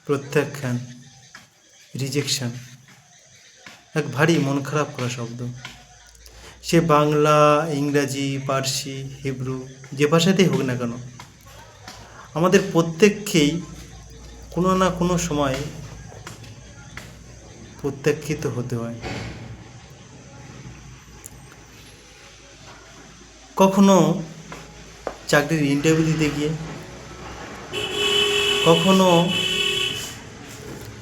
প্রত্যাখ্যান, রিজেকশন এক ভারী মন খারাপ করা শব্দ। সে বাংলা, ইংরাজি, পার্সি, হিব্রু, যে ভাষাতেই হোক না কেন, আমাদের প্রত্যেককেই কোনো না কোনো সময় প্রত্যাখ্যিত হতে হয়। কখনো চাকরির ইন্টারভিউ দিতে গিয়ে, কখনো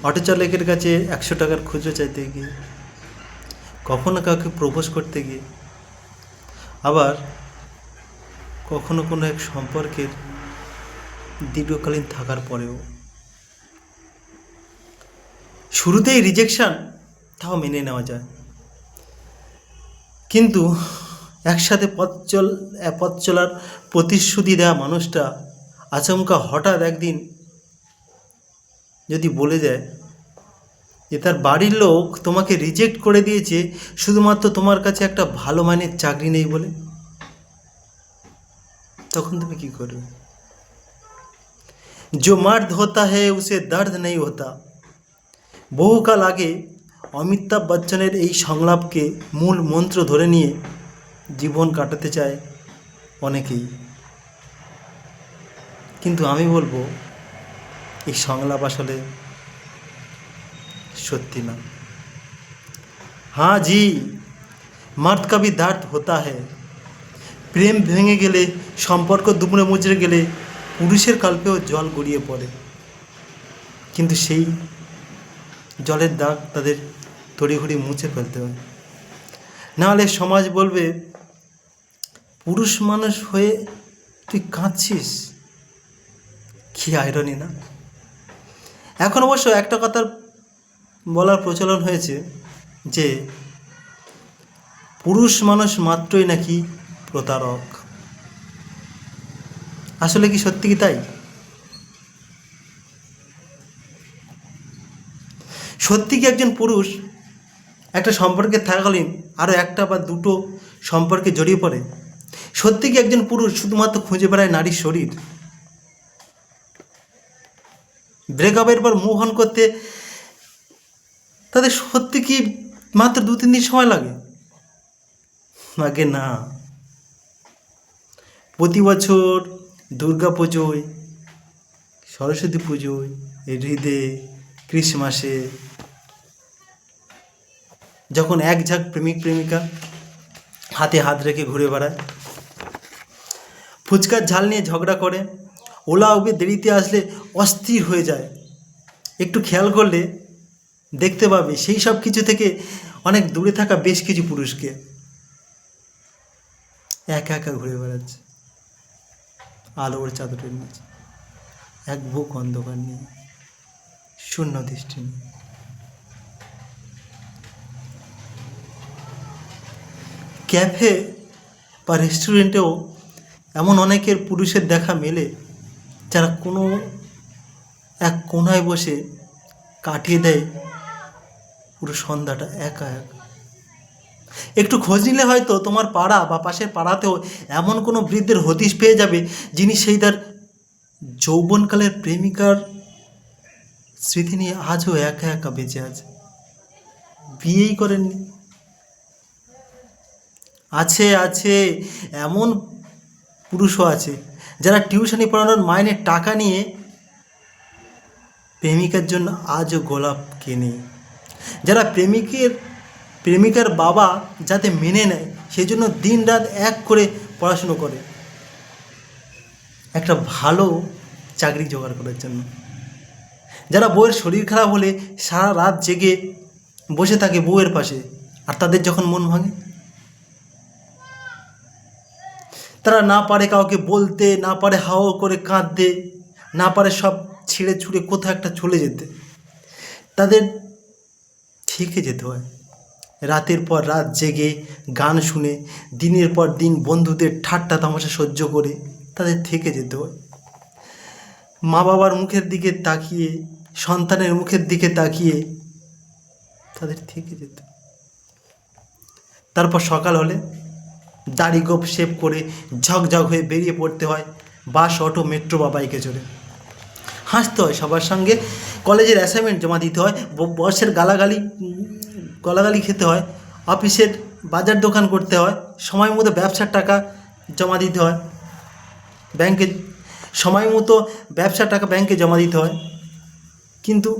অটো চালকের কাছে 100 টাকার খুচরো চাইতে গিয়ে, কখনো কাউকে প্রপোজ করতে গিয়ে, আবার কখনো কোনো এক সম্পর্কের দীর্ঘকালীন থাকার পরেও। শুরুতেই রিজেকশন তাও মেনে নেওয়া যায়, কিন্তু একসাথে পথ চলার প্রতিশ্রুতি দেওয়া মানুষটা আচমকা হঠাৎ একদিন যদি বলে দেয় যে তার বাড়ির লোক তোমাকে রিজেক্ট করে দিয়েছে শুধুমাত্র তোমার কাছে একটা ভালো মানের চাকরি নেই বলে, তখন তুমি কি করবে? जो मर्द होता है उसे दर्द नहीं होता। বহুকাল আগে অমিতাভ বচ্চনের এই সংলাপকে মূল মন্ত্র ধরে নিয়ে জীবন কাটাতে চায় অনেকেই, কিন্তু আমি বলবো এই সংলাপ আসলে সত্যি না। হ্যাঁ জি, मर्द का भी दर्द होता है। প্রেম ভেঙে গেলে, সম্পর্ক দুমড়ে মুচড়ে গেলে পুরুষের কল্পেও জল গড়িয়ে পড়ে, কিন্তু সেই জলের দাগ তাদের তড়িঘড়ি মুছে ফেলতে হয়, নাহলে সমাজ বলবে পুরুষ মানুষ হয়ে তুই কাঁদছিস। কি আইরনি না? এখন অবশ্য একটা কথা বলার প্রচলন হয়েছে যে পুরুষ মানুষ মাত্রই নাকি প্রতারক। আসলে কি সত্যি কি তাই? সত্যি কি একজন পুরুষ একটা সম্পর্কে থাকাকালীন আরও একটা বা দুটো সম্পর্কে জড়িয়ে পড়ে? সত্যি কি একজন পুরুষ শুধুমাত্র খুঁজে বেড়ায় নারীর শরীর? ব্রেকআপের পর মুভ অন করতে তাদের সত্যি কি মাত্র 2-3 দিন সময় লাগে? আগে না, প্রতি বছর দুর্গা পুজোয়, সরস্বতী পুজোয়, ঈদে, ক্রিসমাসে যখন এক ঝাঁক প্রেমিক প্রেমিকা হাতে হাত রেখে ঘুরে বেড়ায়, ফুচকার ঝাল নিয়ে ঝগড়া করে, ওলা উবের দেরিতে আসলে অস্থির হয়ে যায়, একটু খেয়াল করলে দেখতে পাবে সেই সব কিছু থেকে অনেক দূরে থাকা বেশ কিছু পুরুষকে একা একা ঘুরে বেড়াচ্ছে আলোর চাদরের নিচে, এক বুক অন্ধকার নিয়ে, শূন্য দৃষ্টি নিয়ে। ক্যাফে বা রেস্টুরেন্টেও এমন অনেকের পুরুষের দেখা মেলে যারা কোনো এক কোনায় বসে কাটিয়ে দেয় পুরো সন্ধ্যাটা একা একা। একটু খোঁজ নিলে হয়তো তোমার পাড়া বা পাশের পাড়াতেও এমন কোনো বৃদ্ধের হদিশ পেয়ে যাবে যিনি সেই তার যৌবনকালের প্রেমিকার স্মৃতি নিয়ে আজও একা একা বেঁচে আছে, বিয়েই করেননি। আছে এমন পুরুষও আছে যারা টিউশনি পড়ানোর মাইনের টাকা নিয়ে প্রেমিকার জন্য আজও গোলাপ কেনে, যারা প্রেমিকার বাবা যাতে মেনে নেয় সেই জন্য দিন রাত এক করে পড়াশুনো করে একটা ভালো চাকরি জোগাড় করার জন্য, যারা বউয়ের শরীর খারাপ হলে সারা রাত জেগে বসে থাকে বউয়ের পাশে, আর তাদের যখন মন ভাঙে তারা না পারে কাউকে বলতে, না পারে হাও করে কাঁদতে, না পারে সব ছিঁড়ে ছুঁড়ে কোথাও একটা চলে যেতে, তাদের থেকে যেতে হয় রাতের পর রাত জেগে গান শুনে, দিনের পর দিন বন্ধুদের ঠাট্টা তামাশা সহ্য করে তাদের থেকে যেতে হয়। মা বাবার মুখের দিকে তাকিয়ে, সন্তানের মুখের দিকে তাকিয়ে তাদের থেকে যেতে। তারপর সকাল হলে দাড়ি গোপ শেভ করে ঝকঝক হয়ে বেরিয়ে পড়তে হয় বাস, অটো, মেট্রো বা বাইকে চড়ে। হাসতে হয় সবার সঙ্গে, কলেজের অ্যাসাইনমেন্ট জমা দিতে হয়, বসের গালাগালি খেতে হয়, অফিসের বাজার দোকান করতে হয়, সময় মতো ব্যবসার টাকা জমা দিতে হয়, ব্যাংকে সময় মতো ব্যবসার টাকা ব্যাংকে জমা দিতে হয়। কিন্তু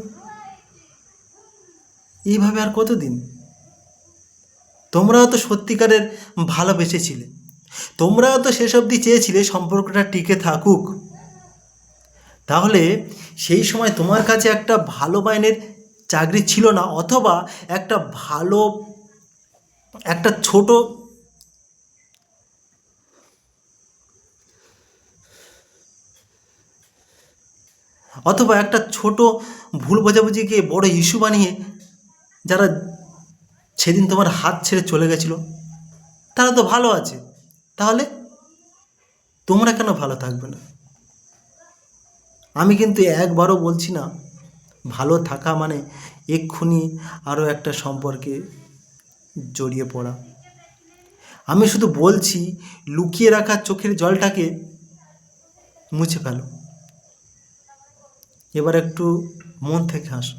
এইভাবে আর কতদিন? তোমরাও তো সত্যিকারের ভালোবেসেছিলে, তোমরাও তো শেষ অবধি চেয়েছিলে সম্পর্কটা টিকে থাকুক। তাহলে সেই সময় তোমার কাছে একটা ভালো মাইনের চাকরি ছিল না, অথবা একটা ভালো একটা ছোট অথবা একটা ছোট ভুল বোঝাবুঝিকে বড় ইস্যু বানিয়ে যারা সেদিন তোমার হাত ছেড়ে চলে গেছিল তারা তো ভালো আছে। তাহলে তোমরা কেন ভালো থাকবে না? আমি কিন্তু একবারও বলছি না ভালো থাকা মানে এক্ষুনি আরও একটা সম্পর্কে জড়িয়ে পড়া। আমি শুধু বলছি লুকিয়ে রাখা চোখের জলটাকে মুছে ফেলো। এবার একটু মন থেকে হাসো,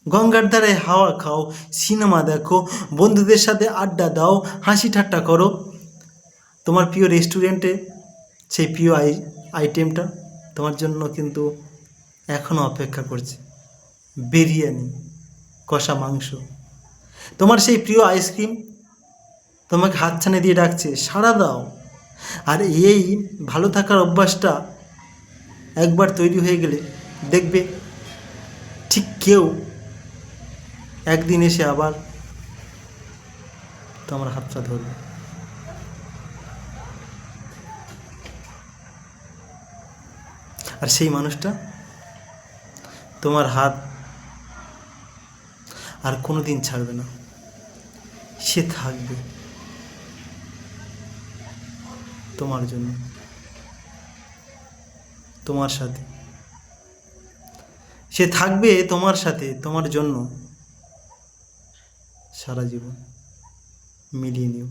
গঙ্গার ধারে হাওয়া খাও, সিনেমা দেখো, বন্ধুদের সাথে আড্ডা দাও, হাসি ঠাট্টা করো। তোমার প্রিয় রেস্টুরেন্টে সেই প্রিয় আইটেমটা তোমার জন্য কিন্তু এখনও অপেক্ষা করছে, বিরিয়ানি, কষা মাংস। তোমার সেই প্রিয় আইসক্রিম তোমাকে হাতছানি দিয়ে ডাকছে, সাড়া দাও। আর এই ভালো থাকার অভ্যাসটা একবার তৈরি হয়ে গেলে দেখবে ঠিক কেউ একদিন এসে আবার তোমার হাতটা ধরবে। আর সেই মানুষটা তোমার হাত আর কোনো দিন ছাড়বে না, সে থাকবে তোমার জন্য, তোমার সাথে। সে থাকবে তোমার সাথে, তোমার জন্য সারা জীবন। মিলিয়ে নিও।